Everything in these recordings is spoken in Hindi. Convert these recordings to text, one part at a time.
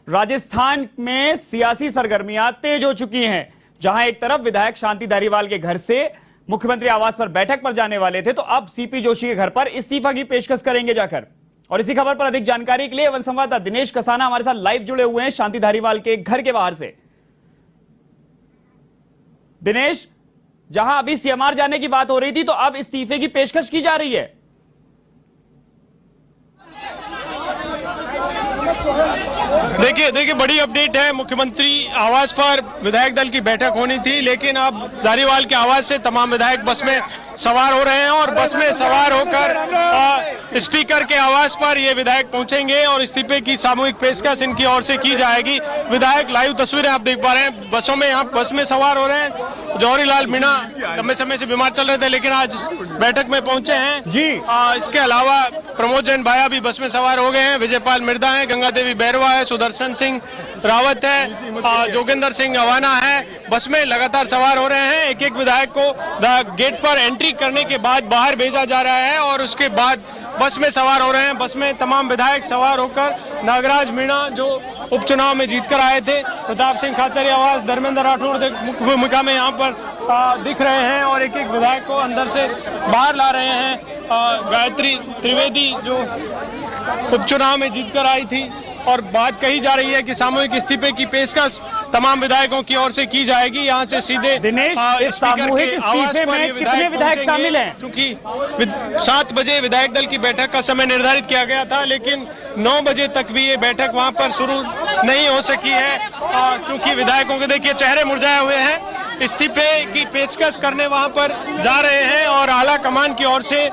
राजस्थान में सियासी सरगर्मियां तेज हो चुकी हैं, जहां एक तरफ विधायक शांति धारीवाल के घर से मुख्यमंत्री आवास पर बैठक पर जाने वाले थे, तो अब सीपी जोशी के घर पर इस्तीफा की पेशकश करेंगे जाकर। और इसी खबर पर अधिक जानकारी के लिए वन संवाददाता दिनेश कसाना हमारे साथ लाइव जुड़े हुए हैं शांति धारीवाल के घर के बाहर से। दिनेश, जहां अभी सीएमआर जाने की बात हो रही थी, तो अब इस्तीफे की पेशकश की जा रही है। देखिए बड़ी अपडेट है। मुख्यमंत्री आवास पर विधायक दल की बैठक होनी थी, लेकिन अब धारीवाल के आवास से तमाम विधायक बस में सवार हो रहे हैं और बस में सवार होकर स्पीकर के आवास पर ये विधायक पहुंचेंगे और इस्तीफे की सामूहिक पेशकश इनकी ओर से की जाएगी। विधायक लाइव तस्वीरें आप देख पा रहे हैं, बसों में यहाँ बस में सवार हो रहे हैं। जौहरी लाल मीणा लंबे समय से बीमार चल रहे थे, लेकिन आज बैठक में पहुंचे हैं जी। इसके अलावा प्रमोद जैन भाया भी बस में सवार हो गए हैं, विजयपाल मिर्दा है, गंगा देवी बैरवा है, सुदर्शन सिंह रावत है, जोगिंदर सिंह अवाना है, बस में लगातार सवार हो रहे हैं। एक एक विधायक को गेट पर एंट्री करने के बाद बाहर भेजा जा रहा है और उसके बाद बस में सवार हो रहे हैं। बस में तमाम विधायक सवार होकर नागराज मीणा जो उपचुनाव में जीतकर आए थे, प्रताप सिंह खाचरिया आवास, धर्मेंद्र राठौड़ मुख्य भूमिका में यहाँ पर दिख रहे हैं और एक एक विधायक को अंदर से बाहर ला रहे हैं। गायत्री त्रिवेदी जो उपचुनाव में जीतकर आई थी, और बात कही जा रही है कि सामूहिक इस्तीफे की पेशकश तमाम विधायकों की ओर से की जाएगी। यहाँ से सीधे दिनेश, इस सामूहिक इस्तीफे में कितने विधायक शामिल हैं? क्योंकि 7 बजे विधायक दल की बैठक का समय निर्धारित किया गया था, लेकिन 9 बजे तक भी ये बैठक वहाँ पर शुरू नहीं हो सकी है, क्योंकि विधायकों के देखिए चेहरे मुरझाए हुए हैं। इस्तीफे की पेशकश करने वहाँ पर जा रहे हैं और आला कमान की ओर से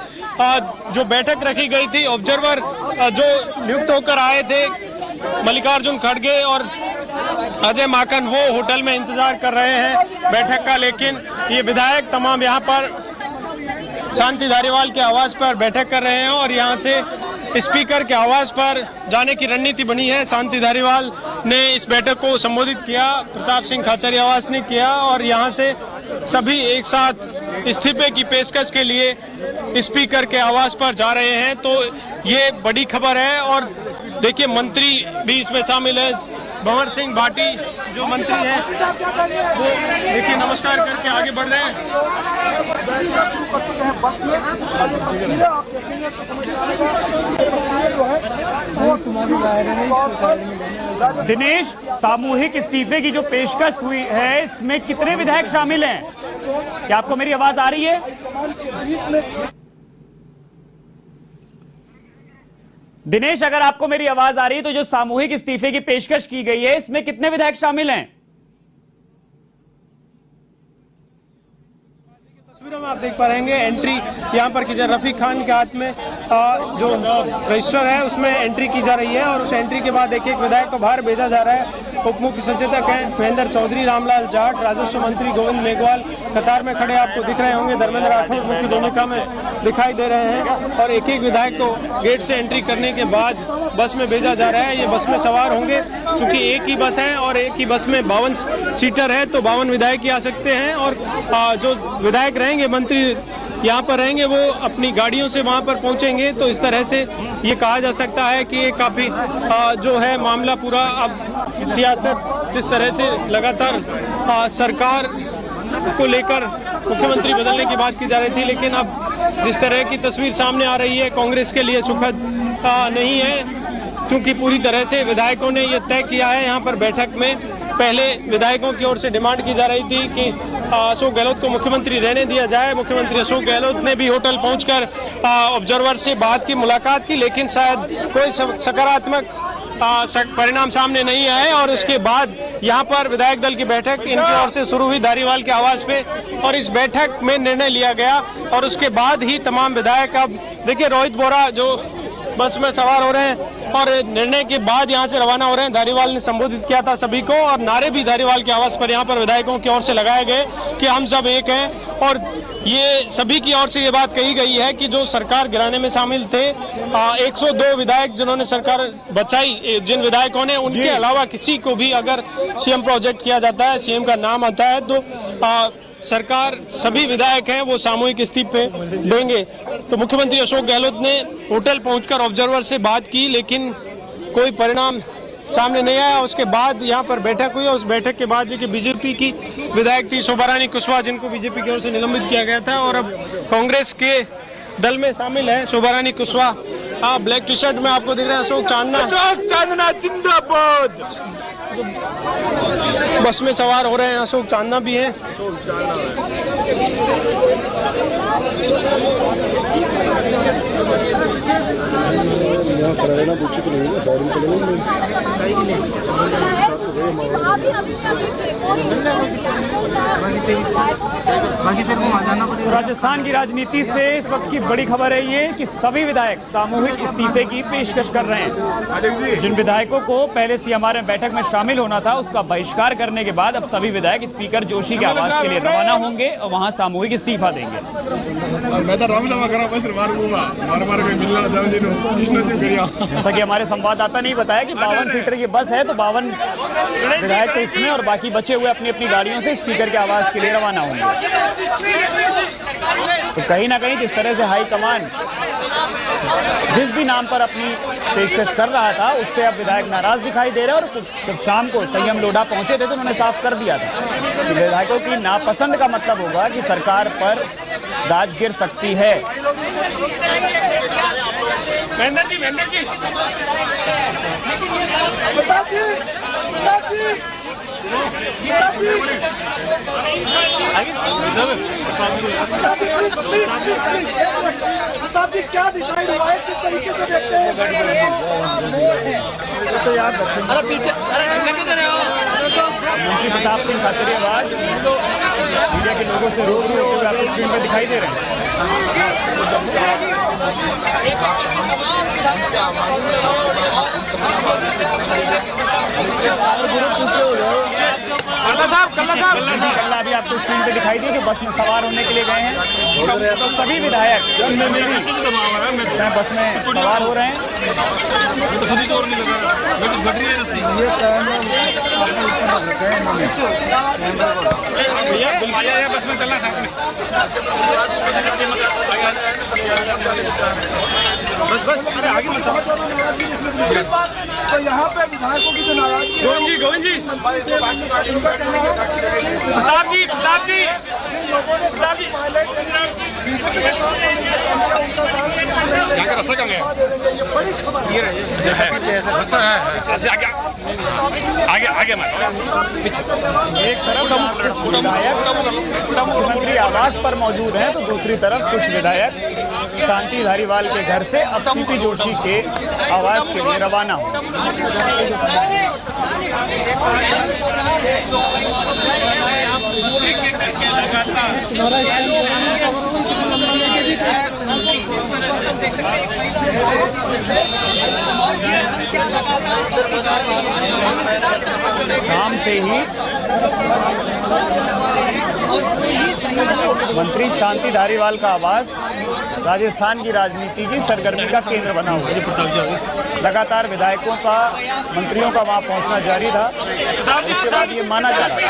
जो बैठक रखी गई थी, ऑब्जर्वर जो नियुक्त होकर आए थे मल्लिकार्जुन खड़गे और अजय माकन, वो होटल में इंतजार कर रहे हैं बैठक का। लेकिन ये विधायक तमाम यहाँ पर शांति धारीवाल के आवास पर बैठक कर रहे हैं और यहाँ से स्पीकर के आवास पर जाने की रणनीति बनी है। शांति धारीवाल ने इस बैठक को संबोधित किया, प्रताप सिंह खाचरिया आवास ने किया और यहाँ से सभी एक साथ इस्तीफे की पेशकश के लिए स्पीकर के आवास पर जा रहे हैं। तो ये बड़ी खबर है और देखिए मंत्री भी इसमें शामिल है। भंवर सिंह भाटी जो मंत्री हैं वो देखिए नमस्कार करके आगे बढ़ रहे हैं। दिनेश, सामूहिक इस्तीफे की जो पेशकश हुई है, इसमें कितने विधायक शामिल हैं? क्या आपको मेरी आवाज आ रही है? दिनेश, अगर आपको मेरी आवाज आ रही है तो जो सामूहिक इस्तीफे की पेशकश की गई है, इसमें कितने विधायक शामिल हैं? तस्वीरों में आप देख पा रहेंगे एंट्री यहाँ पर की जा रफीक खान के हाथ में जो रजिस्टर है उसमें एंट्री की जा रही है और उस एंट्री के बाद एक एक विधायक को बाहर भेजा जा रहा है। उप मुख्य सचेतक हैं महेंद्र चौधरी, रामलाल जाट, राजस्व मंत्री गोविंद मेघवाल कतार में खड़े आपको दिख रहे होंगे, धर्मेंद्र राठौड़ मुख्य भूमिका में दिखाई दे रहे हैं और एक एक विधायक को गेट से एंट्री करने के बाद बस में भेजा जा रहा है। ये बस में सवार होंगे, क्योंकि एक ही बस है और एक ही बस में 52 सीटर है, तो 52 विधायक ही आ सकते हैं और जो विधायक रहेंगे, मंत्री यहाँ पर रहेंगे, वो अपनी गाड़ियों से वहाँ पर पहुँचेंगे। तो इस तरह से ये कहा जा सकता है कि ये काफी जो है मामला पूरा अब सियासत जिस तरह से लगातार सरकार को लेकर मुख्यमंत्री बदलने की बात की जा रही थी, लेकिन अब जिस तरह की तस्वीर सामने आ रही है कांग्रेस के लिए सुखद नहीं है, क्योंकि पूरी तरह से विधायकों ने ये तय किया है। यहाँ पर बैठक में पहले विधायकों की ओर से डिमांड की जा रही थी कि अशोक गहलोत को मुख्यमंत्री रहने दिया जाए। मुख्यमंत्री अशोक गहलोत ने भी होटल पहुंचकर ऑब्जर्वर से बात की, मुलाकात की, लेकिन शायद कोई सकारात्मक परिणाम सामने नहीं आए और उसके बाद यहाँ पर विधायक दल की बैठक इनकी ओर से शुरू हुई धारीवाल के आवास पे और इस बैठक में निर्णय लिया गया और उसके बाद ही तमाम विधायक, अब देखिए रोहित बोरा जो बस में सवार हो रहे हैं और निर्णय के बाद यहाँ से रवाना हो रहे हैं। धारीवाल ने संबोधित किया था सभी को और नारे भी धारीवाल के आवास पर यहाँ पर विधायकों की ओर से लगाए गए कि हम सब एक हैं और ये सभी की ओर से ये बात कही गई है कि जो सरकार गिराने में शामिल थे 102 विधायक जिन्होंने सरकार बचाई, जिन विधायकों ने, उनके अलावा किसी को भी अगर सीएम प्रोजेक्ट किया जाता है, सीएम का नाम आता है, तो सरकार सभी विधायक हैं वो सामूहिक इस्तीफे देंगे। तो मुख्यमंत्री अशोक गहलोत ने होटल पहुंचकर ऑब्जर्वर से बात की, लेकिन कोई परिणाम सामने नहीं आया। उसके बाद यहाँ पर बैठक हुई और उस बैठक के बाद देखिए बीजेपी की विधायक थी शोभा रानी कुशवाहा, जिनको बीजेपी की ओर से निलंबित किया गया था और अब कांग्रेस के दल में शामिल है शोभा रानी कुशवाहा। हाँ, ब्लैक टी शर्ट में आपको दिख रहा है अशोक चांदना जिंदाबाद। बस में सवार हो रहे हैं अशोक चांदना भी हैं। तो राजस्थान की राजनीति से इस वक्त की बड़ी खबर है ये कि सभी विधायक सामूहिक इस्तीफे की पेशकश कर रहे हैं। जिन विधायकों को पहले सीएमआर में बैठक में शामिल होना था उसका बहिष्कार करने के बाद अब सभी विधायक स्पीकर जोशी के आवास के लिए रवाना होंगे और वहां सामूहिक इस्तीफा देंगे। जैसा कि हमारे संवाददाता ने बताया कि 52 सीटर की बस है, तो 52 विधायक तो इसमें और बाकी बचे हुए अपनी अपनी गाड़ियों से स्पीकर के आवास के लिए रवाना होंगे। तो कहीं ना कहीं जिस तरह से हाईकमान जिस भी नाम पर अपनी पेशकश कर रहा था उससे अब विधायक नाराज दिखाई दे रहे हैं। और जब शाम को संयम लोढ़ा पहुंचे थे तो उन्होंने साफ कर दिया था कि विधायकों की नापसंद का मतलब होगा कि सरकार पर दाज गिर सकती है। क्या डिसाइड हुआ है, किस तरीके से देखते हैं? तो यार अरे पीछे मंत्री प्रताप सिंह खाचरियावास मीडिया के लोगों से रूबरू होते हुए आपको स्क्रीन पर दिखाई दे रहे हैं। कल्ला अभी आपको स्क्रीन पे दिखाई दी जो बस में सवार होने के लिए गए हैं। तो सभी विधायक बस में सवार हो रहे हैं। बस में चलना साथ में बस अरे आगे मत। तो यहाँ पे विधायकों की जो नाराजगी गोविंद जी यहाँ का रस्सा कम है। आगे पीछे एक तरफ कुछ विधायक मुख्यमंत्री आवास पर मौजूद हैं तो दूसरी तरफ कुछ विधायक शांति धारीवाल के घर से अब सीपी जोशी के आवास के लिए रवाना हो। शाम से ही मंत्री शांति धारीवाल का आवास राजस्थान की राजनीति की सरगर्मी का केंद्र बना हुआ है। लगातार विधायकों का मंत्रियों का वहां पहुंचना जारी था। इसके बाद ये माना जा रहा है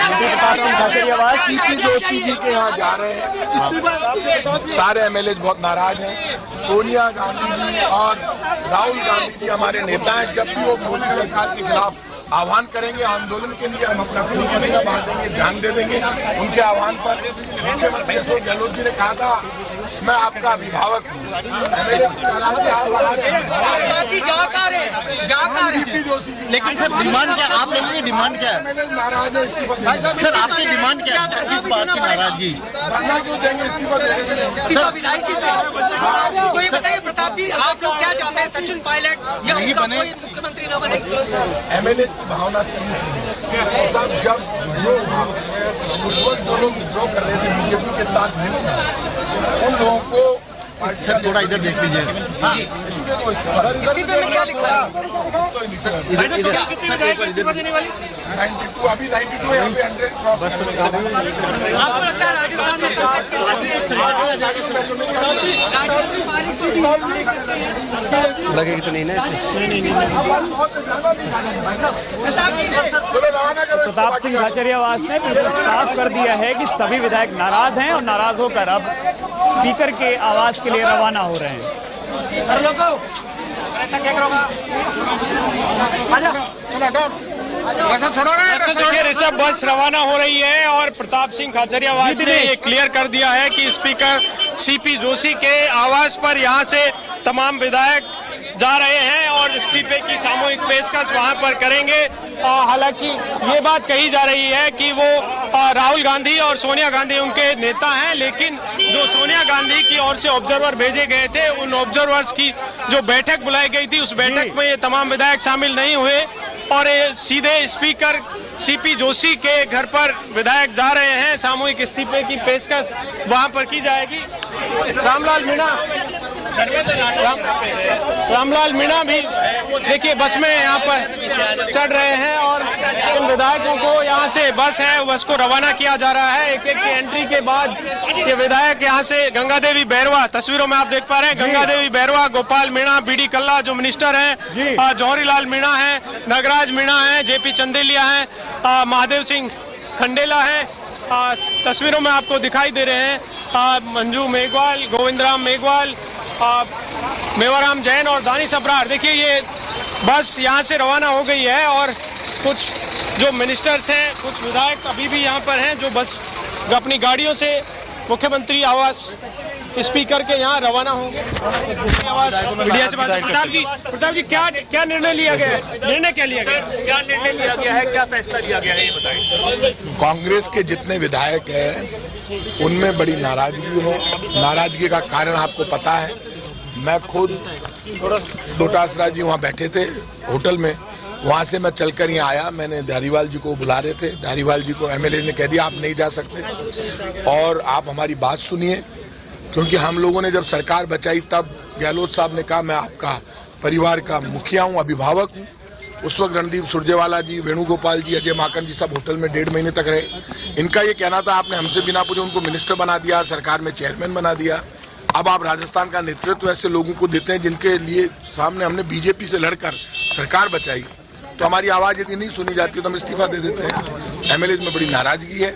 मंत्री प्रताप सिंह खाचरियावास सीपी जोशी जी के यहाँ जा रहे हैं। सारे एमएलए बहुत नाराज हैं। सोनिया गांधी जी और राहुल गांधी जी हमारे नेता हैं। जब भी वो मोदी सरकार के खिलाफ आह्वान करेंगे आंदोलन के लिए, हम अपना खून पसीना बहा देंगे, जान दे देंगे उनके आह्वान पर। मुख्यमंत्री अशोक गहलोत जी ने कहा था मैं आपका अभिभावक हूँ। लेकिन सर डिमांड क्या, आप लोगों की डिमांड क्या है? नाराज है इस्तीफा। सर आपकी डिमांड क्या है, किस बात की नाराजगी? बनना क्यों देंगे इस्तीफा? कोई बताइए प्रताप जी, आप लोग क्या चाहते हैं? सचिन पायलट या नहीं बने, मुख्यमंत्री न बने? एमएलए की भावना सही से साहब जब विद्रोह हुआ उस वक्त जो लोग विद्रोह कर रहे थे बीजेपी के साथ मिलकर उन लोगों को सर थोड़ा इधर देख लीजिए। इसमें तो इस्तीफा क्या लिखा है? इधर इधर सर एक बार इधर 92 अभी 92 यहाँ पे 100 क्रॉस आपको लगता है राजस्थान में लगेगी तो नहीं ना इसे? प्रताप सिंह खाचरियावास ने बिल्कुल साफ कर दिया है कि सभी विधायक नाराज हैं और नाराज होकर अब स्पीकर के आवास के लिए रवाना हो रहे हैं। देखिए ऋषभ, बस रवाना हो रही है और प्रताप सिंह खाचरियावास ने ये क्लियर कर दिया है कि स्पीकर सीपी जोशी के आवास पर यहाँ से तमाम विधायक जा रहे हैं और इस्तीफे की सामूहिक पेशकश वहां पर करेंगे। हालांकि ये बात कही जा रही है कि वो राहुल गांधी और सोनिया गांधी उनके नेता हैं, लेकिन जो सोनिया गांधी की ओर से ऑब्जर्वर भेजे गए थे, उन ऑब्जर्वर्स की जो बैठक बुलाई गई थी, उस बैठक में ये तमाम विधायक शामिल नहीं हुए और सीधे स्पीकर सीपी जोशी के घर पर विधायक जा रहे हैं। सामूहिक इस्तीफे की पेशकश वहां पर की जाएगी। रामलाल मीणा भी देखिए बस में यहाँ पर चढ़ रहे हैं और इन विधायकों को यहाँ से बस को रवाना किया जा रहा है। एक एक की एंट्री के बाद ये विधायक यहाँ से गंगा देवी बैरवा, तस्वीरों में आप देख पा रहे हैं, गंगा देवी बैरवा, गोपाल मीणा, बीडी कल्ला जो मिनिस्टर हैं, जौहरी लाल मीणा है, नागराज मीणा है, जेपी चंदेलिया है, महादेव सिंह खंडेला है, तस्वीरों में आपको दिखाई दे रहे हैं, मंजू मेघवाल, गोविंदराम मेघवाल, मेवाराम जैन और दानिश अब्रार। देखिए ये बस यहाँ से रवाना हो गई है और कुछ जो मिनिस्टर्स हैं, कुछ विधायक अभी भी यहाँ पर हैं जो बस अपनी गाड़ियों से मुख्यमंत्री आवास स्पीकर के यहाँ रवाना होंगे। मीडिया से बात, प्रताप जी क्या निर्णय लिया गया है? निर्णय क्या लिया गया है? क्या निर्णय लिया गया है, क्या फैसला लिया गया है, ये बताइए। कांग्रेस के जितने विधायक हैं उनमें बड़ी नाराजगी है। नाराजगी का कारण आपको पता है। मैं खुद डोटासरा जी वहाँ बैठे थे होटल में, वहाँ से मैं चलकर यहाँ आया। मैंने धारीवाल जी को बुला रहे थे, धारीवाल जी को एमएलए ने कह दिया आप नहीं जा सकते और आप हमारी बात सुनिए, क्योंकि हम लोगों ने जब सरकार बचाई तब गहलोत साहब ने कहा मैं आपका परिवार का मुखिया हूँ, अभिभावक हूँ। उस वक्त रणदीप सुरजेवाला जी, वेणुगोपाल जी, अजय माकन जी सब होटल में 1.5 महीने तक रहे। इनका ये कहना था आपने हमसे बिना पूछे उनको मिनिस्टर बना दिया, सरकार में चेयरमैन बना दिया। अब आप राजस्थान का नेतृत्व ऐसे लोगों को देते हैं जिनके लिए सामने हमने बीजेपी से लड़कर सरकार बचाई, तो हमारी आवाज यदि नहीं सुनी जाती तो हम इस्तीफा दे देते हैं। एमएलए में बड़ी नाराजगी है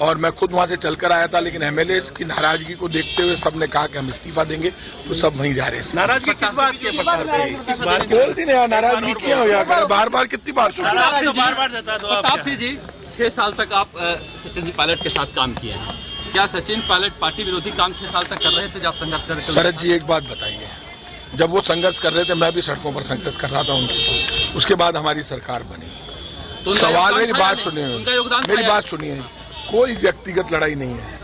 और मैं खुद वहां से चलकर आया था, लेकिन एमएलए की नाराजगी को देखते हुए सबने कहा कि हम इस्तीफा देंगे, तो सब वहीं जा रहे हैं। नाराजगी किस बात की? बोलती नहीं नाराजगी क्यों हो या करे, बार बार कितनी बार प्रताप सिंह जी 6 साल तक आप सचिन जी पायलट के साथ काम किए हैं, क्या सचिन पायलट पार्टी विरोधी काम 6 साल तक कर रहे थे जब संघर्ष कर रहे थे? शरद जी एक बात बताइए, जब वो संघर्ष कर रहे थे मैं भी सड़कों पर संघर्ष कर रहा था उनके साथ, उसके बाद हमारी सरकार बनी। तो सवाल मेरी बात सुनिए, मेरी बात सुनिए, कोई व्यक्तिगत लड़ाई नहीं है।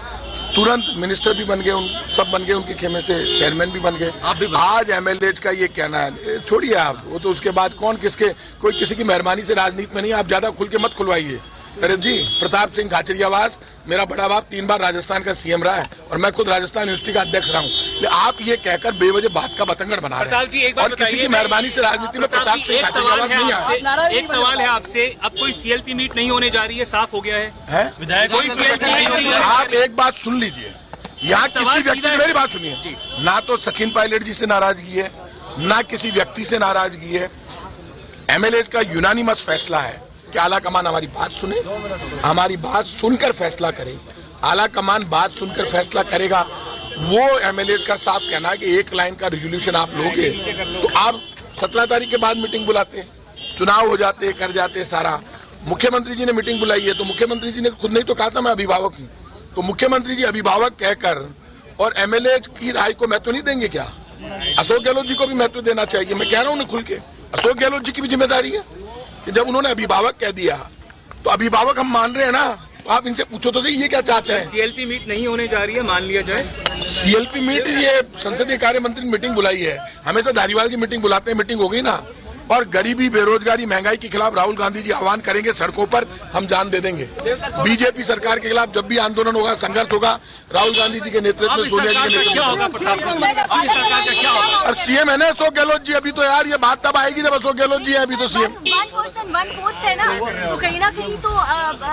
तुरंत मिनिस्टर भी बन गए, सब बन गए उनके खेमे से, चेयरमैन भी बन गए। आज एमएलए का ये कहना है, छोड़िए आप वो, तो उसके बाद कौन किसके, कोई किसी की मेहरबानी से राजनीति में नहीं। आप ज्यादा खुल के मत खुलवाइए। अरे जी, प्रताप सिंह खाचरियावास मेरा बड़ा बाप 3 बार राजस्थान का सीएम रहा है और मैं खुद राजस्थान यूनिवर्सिटी का अध्यक्ष रहा हूँ। आप ये कहकर बेवजह बात का बतंगड़ बना रहे हैं और किसी की मेहरबानी से राजनीति में प्रताप सिंह खाचरियावास नहीं आया। एक सवाल है आपसे, अब कोई सीएलपी मीट नहीं होने जा रही है, साफ हो गया है? कोई सीएलपी नहीं होनी है। आप एक बात सुन लीजिए, यहाँ किसी व्यक्ति की, मेरी बात सुनिए, ना तो सचिन पायलट जी से नाराजगी है, ना किसी व्यक्ति से नाराजगी है। एमएलए का यूनानिमस फैसला है कि आला कमान हमारी बात सुने, हमारी बात सुनकर फैसला करे। आला कमान बात सुनकर फैसला करेगा। वो एमएलए का साफ कहना है कि 1 लाइन का रेजोल्यूशन आप लोगे तो आप 17 तारीख के बाद मीटिंग बुलाते, चुनाव हो जाते, कर जाते सारा। मुख्यमंत्री जी ने मीटिंग बुलाई है तो मुख्यमंत्री जी ने खुद नहीं तो कहा था मैं अभिभावक हूँ, तो मुख्यमंत्री जी अभिभावक कहकर और एमएलए की राय को महत्व नहीं देंगे क्या? अशोक गहलोत जी को भी महत्व देना चाहिए। मैं कह रहा हूँ ना खुल के, अशोक गहलोत जी की भी जिम्मेदारी है कि जब उन्होंने अभिभावक कह दिया तो अभिभावक हम मान रहे हैं ना, तो आप इनसे पूछो तो सही ये क्या चाहते हैं। सीएलपी मीट नहीं होने जा रही है, मान लिया जाए। सीएलपी मीट, ये संसदीय कार्य मंत्री ने मीटिंग बुलाई है, हमेशा धारीवाल की मीटिंग बुलाते हैं, मीटिंग हो गई ना। और गरीबी, बेरोजगारी, महंगाई के खिलाफ राहुल गांधी जी आह्वान करेंगे सड़कों पर, हम जान दे देंगे। बीजेपी सरकार के खिलाफ जब भी आंदोलन होगा, संघर्ष होगा, राहुल गांधी जी के नेतृत्व में, सोनिया जी के नेतृत्व में। और सीएम है ना अशोक गहलोत जी। अभी तो यार ये बात तब आएगी जब अशोक गहलोत जी है, अभी तो सीएम। 1 पर्सन 1 पोस्ट है ना, तो कहीं ना कहीं तो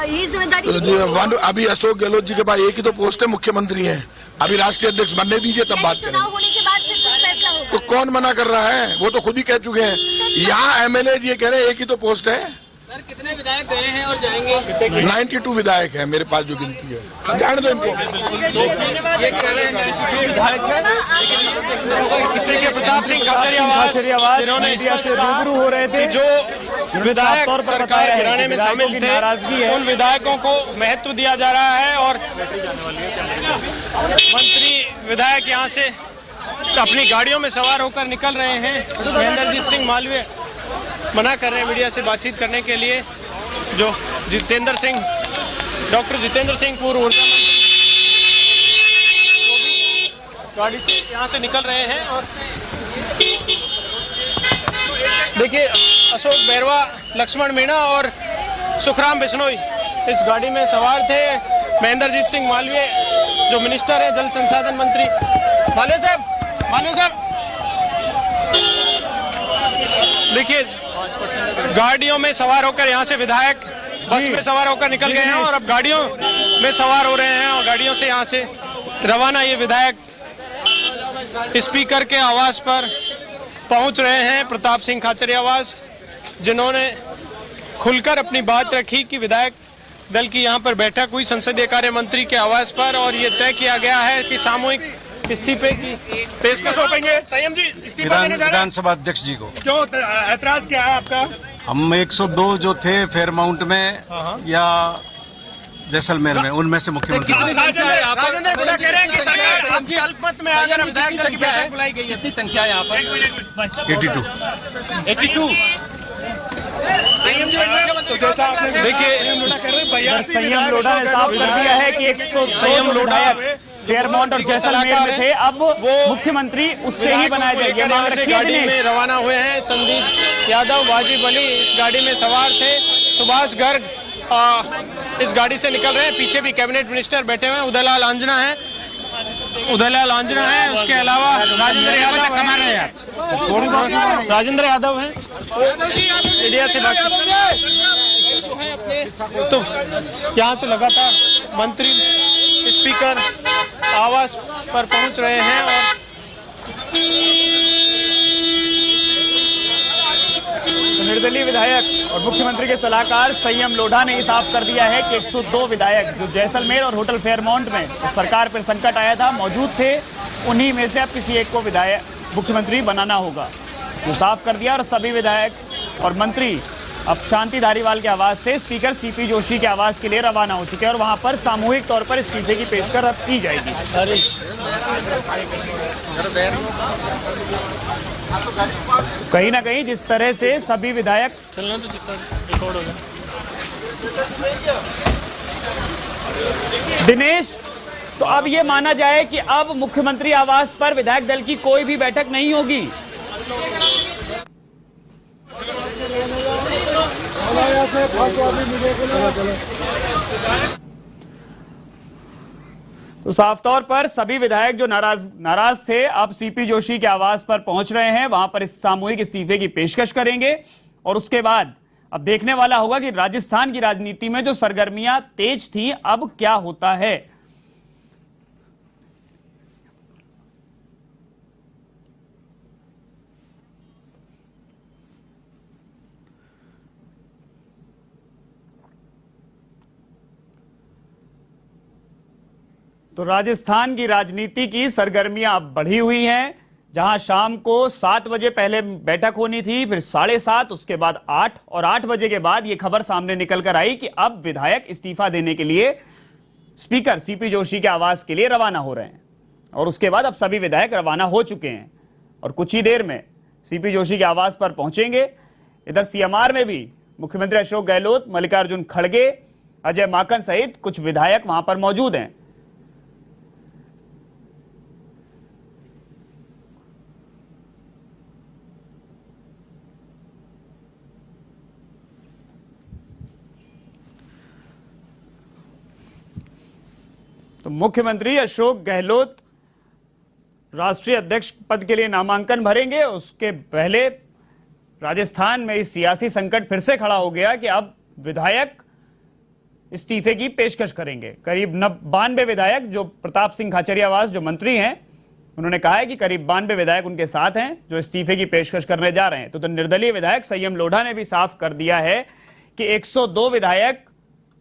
ये जिम्मेदारी। अभी अशोक गहलोत जी के पास एक ही तो पोस्ट है, मुख्यमंत्री है। अभी राष्ट्रीय अध्यक्ष बनने दीजिए तब बात करेंगे। होने के बाद फिर कुछ फैसला होगा। तो कौन मना कर रहा है? वो तो खुद ही कह चुके हैं। यहाँ एमएलए ये कह रहे हैं एक ही तो पोस्ट है। सर कितने विधायक गए हैं और जाएंगे? 92 विधायक है मेरे पास जो गिनती है, जान दो इनको। ये कह रहे हैं विधायक प्रताप सिंह खाचरियावास जिन्होंने मीडिया से रूबरू हो रहे थे, जो विधायक तौर पर सरकार बताया है गिराने कि में विधायकों शामिल की थे, नाराजगी है। उन विधायकों को महत्व दिया जा रहा है और मंत्री विधायक यहाँ से अपनी गाड़ियों में सवार होकर निकल रहे हैं। महेंद्रजीत सिंह मालवीय मना कर रहे हैं मीडिया से बातचीत करने के लिए। जो जितेंद्र सिंह, डॉक्टर जितेंद्र सिंह पूर्व ऊर्जा मंत्री गाड़ी से यहाँ से निकल रहे हैं। और देखिए अशोक बैरवा, लक्ष्मण मीणा और सुखराम बिश्नोई इस गाड़ी में सवार थे। महेंद्रजीत सिंह मालवीय जो मिनिस्टर है, जल संसाधन मंत्री। मालवीय साहब देखिए गाड़ियों में सवार होकर यहाँ से विधायक बस में सवार होकर निकल गए हैं और अब गाड़ियों में सवार हो रहे हैं और गाड़ियों से यहाँ से रवाना ये विधायक स्पीकर के आवास पर पहुंच रहे हैं। प्रताप सिंह खाचरियावास जिन्होंने खुलकर अपनी बात रखी कि विधायक दल की यहाँ पर बैठक हुई संसदीय कार्य मंत्री के आवास पर और ये तय किया गया है कि सामूहिक इस्तीफे की पेशकश होंगे। संयम जी इस्तीफा देने जा रहे हैं विधानसभा अध्यक्ष जी को। क्यों ऐतराज क्या है आपका? हम 102 जो थे फेयरमाउंट में या जैसलमेर में, उनमें से मुख्यमंत्री राजेंद्र कह रहे हैं कि सरकार आपकी अल्पमत में आकर विधायक दल की बैठक बुलाई गई है। कितनी संख्या है यहाँ पर? 82। तो जैसा आपने देखिए संयम लोढ़ा ने साफ कर दिया है कि 102 विधायक फेयरमाउंट और जैसलमेर में थे, अब वो मुख्यमंत्री उससे ही बनाए जाएंगे। मांग रखी है गाड़ी में दिनेश। रवाना हुए हैं। संदीप यादव, वाजिब अली इस गाड़ी में सवार थे। सुभाष गर्ग इस गाड़ी से निकल रहे हैं। पीछे भी कैबिनेट मिनिस्टर बैठे हुए हैं। उदयलाल आंजना है। उसके अलावा राजेंद्र यादव है। मीडिया से बात तो यहाँ से लगातार मंत्री स्पीकर आवास पर पहुंच रहे हैं और निर्दलीय विधायक और मुख्यमंत्री के सलाहकार संयम लोढ़ा ने साफ कर दिया है कि 102 विधायक जो जैसलमेर और होटल फेयरमाउंट में तो सरकार पर संकट आया था मौजूद थे, उन्हीं में से अब किसी एक को विधायक मुख्यमंत्री बनाना होगा। जो साफ कर दिया और सभी विधायक और मंत्री अब शांति धारीवाल के आवास से स्पीकर सीपी जोशी के आवास के लिए रवाना हो चुके हैं और वहां पर सामूहिक तौर पर इस्तीफे की पेशकश अब की जाएगी। कहीं ना कहीं जिस तरह से सभी विधायक दिनेश, तो अब ये माना जाए कि अब मुख्यमंत्री आवास पर विधायक दल की कोई भी बैठक नहीं होगी। तो साफ तौर पर सभी विधायक जो नाराज थे अब सीपी जोशी के आवास पर पहुंच रहे हैं, वहां पर इस सामूहिक इस्तीफे की पेशकश करेंगे और उसके बाद अब देखने वाला होगा कि राजस्थान की राजनीति में जो सरगर्मियां तेज थी अब क्या होता है। तो राजस्थान की राजनीति की सरगर्मियां अब बढ़ी हुई हैं, जहां शाम को 7 बजे पहले बैठक होनी थी, फिर 7:30, उसके बाद 8 और 8 बजे के बाद यह खबर सामने निकल कर आई कि अब विधायक इस्तीफा देने के लिए स्पीकर सीपी जोशी के आवास के लिए रवाना हो रहे हैं और उसके बाद अब सभी विधायक रवाना हो चुके हैं और कुछ ही देर में सीपी जोशी के आवास पर पहुंचेंगे। इधर सीएमआर में भी मुख्यमंत्री अशोक गहलोत, मल्लिकार्जुन खड़गे, अजय माकन सहित कुछ विधायक वहां पर मौजूद हैं। तो मुख्यमंत्री अशोक गहलोत राष्ट्रीय अध्यक्ष पद के लिए नामांकन भरेंगे। उसके पहले राजस्थान में इस सियासी संकट फिर से खड़ा हो गया कि अब विधायक इस्तीफे की पेशकश करेंगे। करीब 92 विधायक जो प्रताप सिंह खाचरियावास जो मंत्री हैं, उन्होंने कहा है कि करीब 92 विधायक उनके साथ हैं जो इस्तीफे की पेशकश करने जा रहे हैं। तो निर्दलीय विधायक संयम लोढ़ा ने भी साफ कर दिया है कि 102 विधायक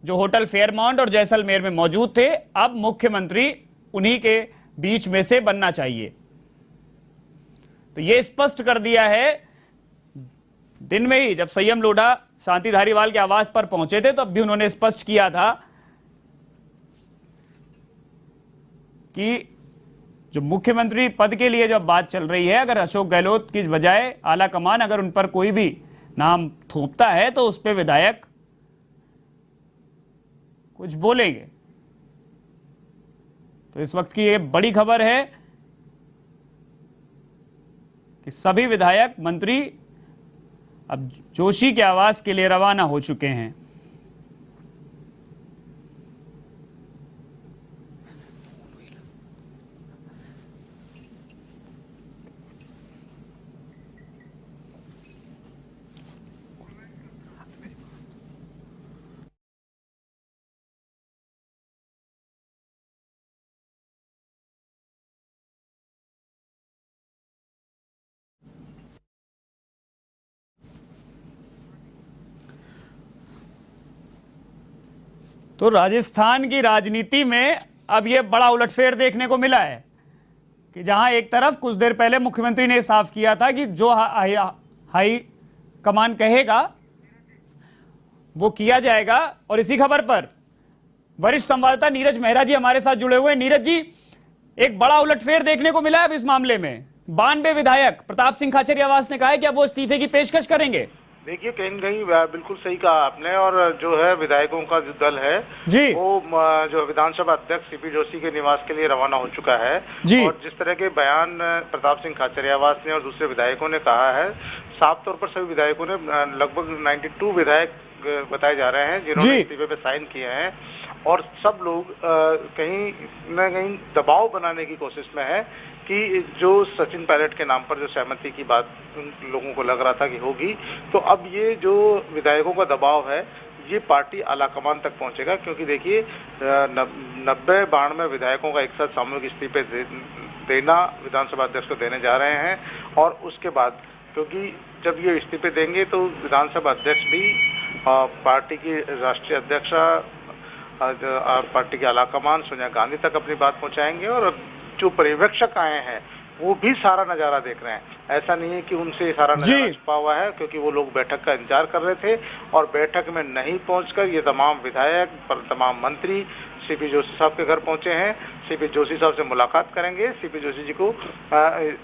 जो होटल फेयरमाउंट और जैसलमेर में मौजूद थे, अब मुख्यमंत्री उन्हीं के बीच में से बनना चाहिए। तो यह स्पष्ट कर दिया है दिन में ही, जब संयम लोढ़ा शांति धारीवाल के आवास पर पहुंचे थे तब भी उन्होंने स्पष्ट किया था कि जो मुख्यमंत्री पद के लिए जब बात चल रही है, अगर अशोक गहलोत की बजाय आला कमान अगर उन पर कोई भी नाम थोपता है तो उस पर विधायक कुछ बोलेंगे। तो इस वक्त की ये बड़ी खबर है कि सभी विधायक मंत्री अब जोशी के आवास के लिए रवाना हो चुके हैं। तो राजस्थान की राजनीति में अब यह बड़ा उलटफेर देखने को मिला है कि जहां एक तरफ कुछ देर पहले मुख्यमंत्री ने साफ किया था कि जो हाई कमान कहेगा वो किया जाएगा, और इसी खबर पर वरिष्ठ संवाददाता नीरज मेहरा जी हमारे साथ जुड़े हुए हैं। नीरज जी, एक बड़ा उलटफेर देखने को मिला है अब इस मामले में। 92 विधायक, प्रताप सिंह खाचरियावास ने कहा है कि अब वो इस्तीफे की पेशकश करेंगे। देखिए, कहीं न कहीं बिल्कुल सही कहा आपने, और जो है विधायकों का जो दल है जी, वो जो विधानसभा अध्यक्ष सीपी जोशी के निवास के लिए रवाना हो चुका है जी। और जिस तरह के बयान प्रताप सिंह खाचरियावास ने और दूसरे विधायकों ने कहा है, साफ तौर पर सभी विधायकों ने लगभग 92 विधायक बताए जा रहे हैं जिन्होंने इस्तीफे पे साइन किए हैं, और सब लोग कहीं न कहीं दबाव बनाने की कोशिश में है कि जो सचिन पायलट के नाम पर जो सहमति की बात उन लोगों को लग रहा था कि होगी, तो अब ये जो विधायकों का दबाव है ये पार्टी आलाकमान तक पहुंचेगा, क्योंकि देखिए 90-92 विधायकों का एक साथ सामूहिक इस्तीफे देना विधानसभा अध्यक्ष को देने जा रहे हैं, और उसके बाद क्योंकि जब ये इस्तीफे देंगे तो विधानसभा अध्यक्ष भी पार्टी की राष्ट्रीय अध्यक्षा पार्टी के आलाकमान सोनिया गांधी तक अपनी बात पहुंचाएंगे, और जो पर्यवेक्षक आए हैं वो भी सारा नजारा देख रहे हैं। ऐसा नहीं है कि उनसे सारा नजारा छुपा हुआ है, क्योंकि वो लोग बैठक का इंतजार कर रहे थे, और बैठक में नहीं पहुंचकर ये तमाम विधायक तमाम मंत्री सीपी जोशी साहब के घर पहुंचे हैं। सीपी जोशी साहब से मुलाकात करेंगे, सीपी जोशी जी को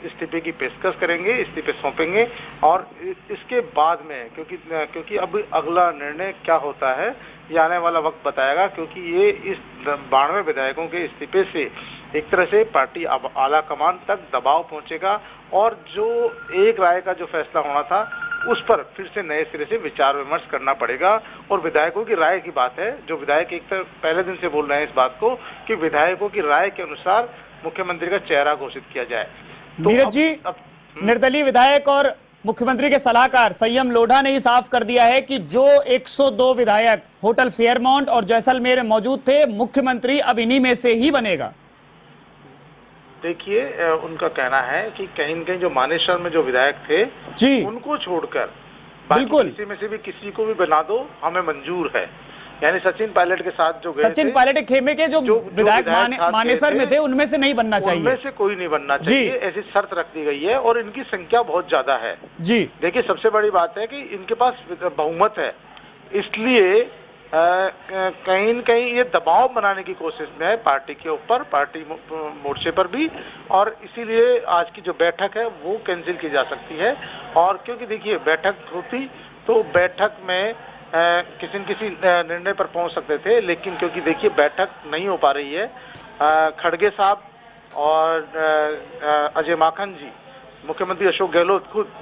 इस्तीफे की पेशकश करेंगे, इस्तीफे सौंपेंगे, और इसके बाद में क्योंकि अब अगला निर्णय क्या होता है ये आने वाला वक्त बताएगा, क्योंकि ये इस 92 विधायकों के इस्तीफे से एक तरह से पार्टी आला कमान तक दबाव पहुंचेगा, और जो एक राय का जो फैसला होना था उस पर फिर से नए सिरे से विचार विमर्श करना पड़ेगा। और विधायकों की राय की बात है, जो विधायक एक तरह पहले दिन से बोल रहे हैं इस बात को कि विधायकों की राय के अनुसार मुख्यमंत्री का चेहरा घोषित किया जाए। तो नीरज जी, निर्दलीय विधायक और मुख्यमंत्री के सलाहकार संयम लोढ़ा ने ही साफ कर दिया है कि जो 102 विधायक होटल फेयरमाउंट और जैसलमेर में मौजूद थे, मुख्यमंत्री अब इन्हीं में से ही बनेगा। देखिए, उनका कहना है कि कहीं न कहीं जो मानेसर में जो विधायक थे जी, उनको छोड़कर बिल्कुल किसी में से भी किसी को भी बना दो, हमें मंजूर है। यानी सचिन पायलट के साथ जो सचिन पायलट खेमे के जो विधायक मानेसर में थे उनमें से नहीं बनना चाहिए, उनमें से कोई नहीं बनना चाहिए, ऐसी शर्त रख दी गई है, और इनकी संख्या बहुत ज्यादा है जी। देखिए, सबसे बड़ी बात है कि इनके पास बहुमत है, इसलिए कहीं न कहीं ये दबाव बनाने की कोशिश में है पार्टी के ऊपर, पार्टी मोर्चे पर भी, और इसीलिए आज की जो बैठक है वो कैंसिल की जा सकती है। और क्योंकि देखिए, बैठक होती तो बैठक में किसी न किसी निर्णय पर पहुंच सकते थे, लेकिन क्योंकि देखिए बैठक नहीं हो पा रही है, खड़गे साहब और अजय माकन जी, मुख्यमंत्री अशोक गहलोत खुद,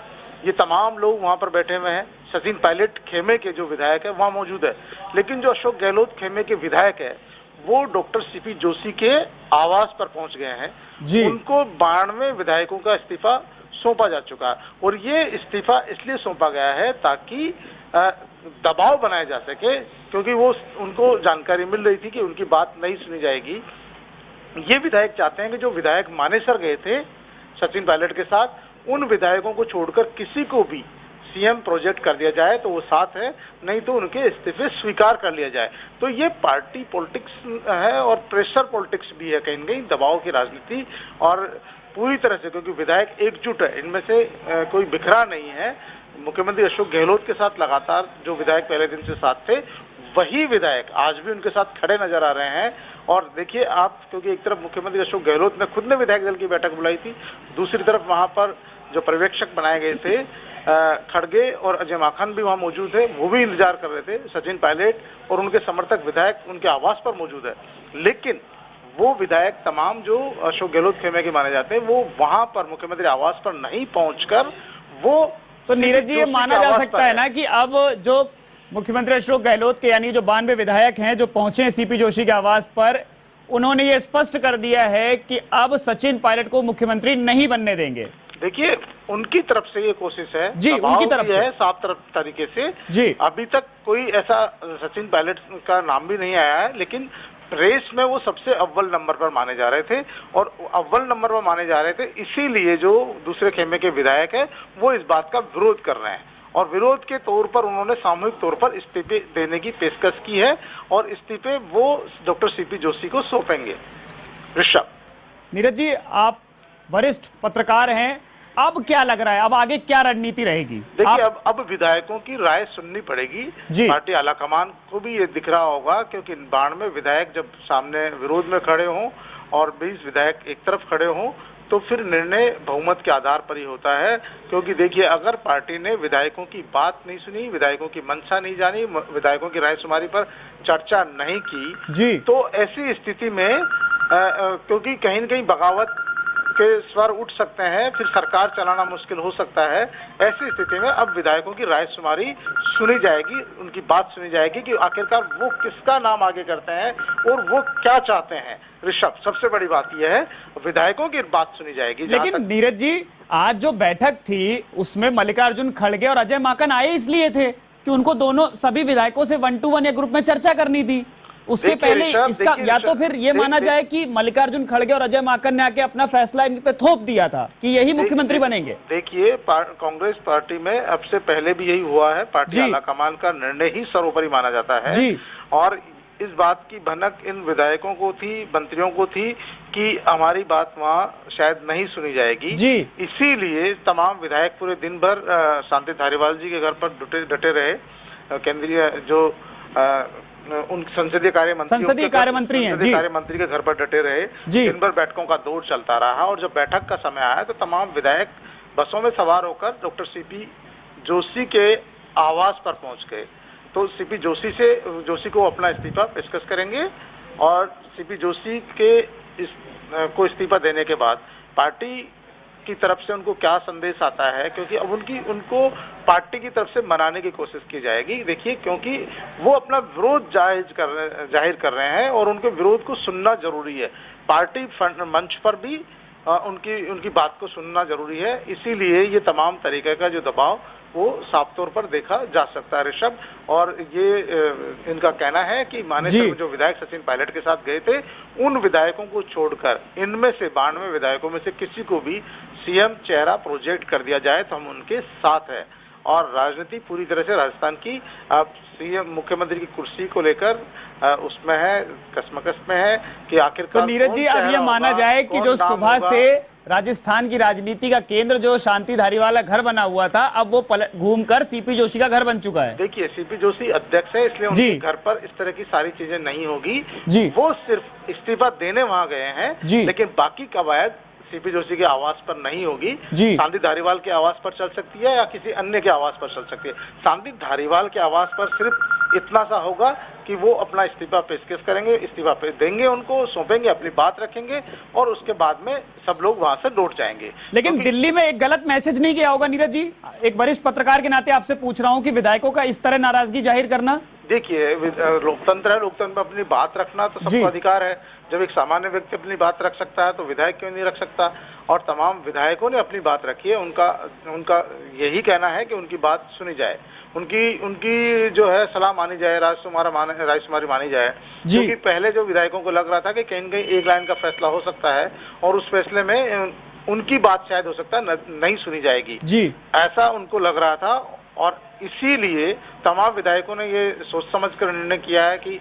ये तमाम लोग वहां पर बैठे हुए हैं। सचिन पायलट खेमे के जो विधायक है वहां मौजूद है, लेकिन जो अशोक गहलोत खेमे के विधायक है वो डॉक्टर सीपी जोशी के आवास पर पहुंच गए हैं जी। उनको 92 विधायकों का इस्तीफा सौंपा जा चुका है, और ये इस्तीफा इसलिए सौंपा गया है ताकि दबाव बनाया जा सके, क्योंकि वो उनको जानकारी मिल रही थी कि उनकी बात नहीं सुनी जाएगी। ये विधायक चाहते हैं कि जो विधायक मानेसर गए थे सचिन पायलट के साथ, उन विधायकों को छोड़कर किसी को भी सीएम प्रोजेक्ट कर दिया जाए तो वो साथ है, नहीं तो उनके इस्तीफे स्वीकार कर लिया जाए। तो ये पार्टी पॉलिटिक्स है और प्रेशर पॉलिटिक्स भी है, कहीं न कहीं दबाव की राजनीति, और पूरी तरह से क्योंकि विधायक एकजुट है, इनमें से कोई बिखरा नहीं है। मुख्यमंत्री अशोक गहलोत के साथ लगातार जो विधायक पहले दिन से साथ थे, वही विधायक आज भी उनके साथ खड़े नजर आ रहे हैं। और देखिए आप, क्योंकि एक तरफ मुख्यमंत्री अशोक गहलोत ने खुद ने विधायक दल की बैठक बुलाई थी, दूसरी तरफ वहां पर जो पर्यवेक्षक बनाए गए थे खड़गे और अजय माकन भी वहां मौजूद थे, वो भी इंतजार कर रहे थे। सचिन पायलट और उनके समर्थक विधायक उनके आवास पर मौजूद है, लेकिन वो विधायक तमाम जो अशोक गहलोत खेमे के माने जाते हैं, वो वहां पर मुख्यमंत्री आवास पर नहीं पहुंचकर वो तो नीरज जी, ये माना जा सकता है ना कि अब जो मुख्यमंत्री अशोक गहलोत के यानी जो 92 विधायक हैं जो पहुंचे सीपी जोशी के आवास पर, उन्होंने ये स्पष्ट कर दिया है कि अब सचिन पायलट को मुख्यमंत्री नहीं बनने देंगे। देखिए उनकी तरफ से ये कोशिश है जी, उनकी तरफ से है साफ तरफ तरीके से जी। अभी तक कोई ऐसा सचिन पायलट का नाम भी नहीं आया है, लेकिन रेस में वो सबसे अव्वल नंबर पर माने जा रहे थे, और अव्वल नंबर पर माने जा रहे थे, इसीलिए जो दूसरे खेमे के विधायक है वो इस बात का विरोध कर रहे हैं, और विरोध के तौर पर उन्होंने सामूहिक तौर पर इस्तीफे देने की पेशकश की है, और इस्तीफे वो डॉक्टर सीपी जोशी को सौंपेंगे। ऋषभ। नीरज जी, आप वरिष्ठ पत्रकार हैं, अब क्या लग रहा है, अब आगे क्या रणनीति रहेगी? देखिए अब विधायकों की राय सुननी पड़ेगी। पार्टी आलाकमान को भी ये दिख रहा होगा, क्योंकि 92 विधायक जब सामने विरोध में खड़े हों और 20 विधायक एक तरफ खड़े हों, तो फिर निर्णय बहुमत के आधार पर ही होता है। क्योंकि देखिए, अगर पार्टी ने विधायकों की बात नहीं सुनी, विधायकों की मंशा नहीं जानी, विधायकों की रायशुमारी पर चर्चा नहीं की, तो ऐसी स्थिति में क्योंकि कहीं न कहीं बगावत के स्वर उठ सकते हैं, फिर सरकार चलाना मुश्किल हो सकता है। ऐसी स्थिति में अब विधायकों की रायशुमारी सुनी जाएगी, उनकी बात सुनी जाएगी कि आखिरकार वो किसका नाम आगे करते हैं और वो क्या चाहते हैं। ऋषभ, सबसे बड़ी बात यह है विधायकों की बात सुनी जाएगी। लेकिन नीरज जी, आज जो बैठक थी उसमें मल्लिकार्जुन खड़गे और अजय माकन आए इसलिए थे कि उनको दोनों सभी विधायकों से 1-to-1 या ग्रुप में चर्चा करनी थी। उसके पहले इसका या तो फिर ये माना जाए कि मल्लिकार्जुन खड़गे और अजय माकन ने आके अपना फैसला इन पे थोप दिया था कि यही मुख्यमंत्री बनेंगे। देखिए, कांग्रेस पार्टी में अब से पहले भी यही हुआ है, पार्टी आलाकमान का निर्णय ही सर्वोपरि माना जाता है जी। और इस बात की भनक इन विधायकों को थी, मंत्रियों को थी कि हमारी बात वहाँ शायद नहीं सुनी जाएगी जी। इसीलिए तमाम विधायक पूरे दिन भर शांति धारीवाल जी के घर पर डटे रहे। केंद्रीय जो उन संसदीय कार्य मंत्री के घर पर डटे रहे, दिन भर बैठकों का दौर चलता रहा, और जब बैठक का समय आया तो तमाम विधायक बसों में सवार होकर डॉक्टर सीपी जोशी के आवास पर पहुंच गए। तो सीपी जोशी को अपना इस्तीफा पेशकश करेंगे, और सीपी जोशी के को इस्तीफा देने के बाद पार्टी की तरफ से उनको क्या संदेश आता है, क्योंकि अब उनको पार्टी की तरफ से मनाने की कोशिश की जाएगी। देखिए, क्योंकि वो अपना विरोध जाहिर कर रहे हैं और उनके विरोध को सुनना जरूरी है। पार्टी मंच पर भी उनकी बात को सुनना जरूरी है, इसीलिए ये तमाम तरीके का जो दबाव वो साफ तौर पर देखा जा सकता है ऋषभ। और ये इनका कहना है कि माने जो विधायक सचिन पायलट के साथ गए थे, उन विधायकों को छोड़कर इनमें से 92 विधायकों में से किसी को भी सीएम चेहरा प्रोजेक्ट कर दिया जाए तो हम उनके साथ हैं। और राजनीति पूरी तरह से राजस्थान की अब सीएम मुख्यमंत्री की कुर्सी को लेकर उसमें है, कसमकस में है कि आखिरकार। तो नीरज जी, अब ये माना जाए कि जो सुबह से राजस्थान की राजनीति का केंद्र जो शांति धारीवाल घर बना हुआ था, अब वो घूमकर सीपी जोशी का घर बन चुका है। देखिए, सीपी जोशी अध्यक्ष है, इसलिए उनके घर पर इस तरह की सारी चीजें नहीं होगी जी। वो सिर्फ इस्तीफा देने वहां गए हैं, लेकिन बाकी कवायद सीपी जोशी के आवास पर नहीं होगी। शांति धारीवाल के आवास पर चल सकती है या किसी अन्य के आवास पर चल सकती है। शांति धारीवाल के आवास पर सिर्फ इतना सा होगा कि वो अपना इस्तीफा पेशकश करेंगे, इस्तीफा देंगे, उनको सौंपेंगे, अपनी बात रखेंगे, और उसके बाद में सब लोग वहां से लौट जाएंगे। लेकिन दिल्ली में एक गलत मैसेज नहीं गया होगा नीरज जी? एक वरिष्ठ पत्रकार के नाते आपसे पूछ रहा हूँ कि विधायकों का इस तरह नाराजगी जाहिर करना। देखिए, लोकतंत्र है, लोकतंत्र में अपनी बात रखना तो सबका अधिकार है। जब एक सामान्य व्यक्ति अपनी बात रख सकता है तो विधायक क्यों नहीं रख सकता? और तमाम विधायकों ने अपनी बात रखी है। उनका यही कहना है कि उनकी बात सुनी जाए, उनकी जो है सलाह मानी जाए, रायशुमारी मानी जाए। क्योंकि पहले जो विधायकों को लग रहा था कि कहीं न कहीं एक लाइन का फैसला हो सकता है और उस फैसले में उनकी बात शायद हो सकता है नहीं सुनी जाएगी जी, ऐसा उनको लग रहा था। और इसीलिए तमाम विधायकों ने ये सोच समझकर निर्णय किया है कि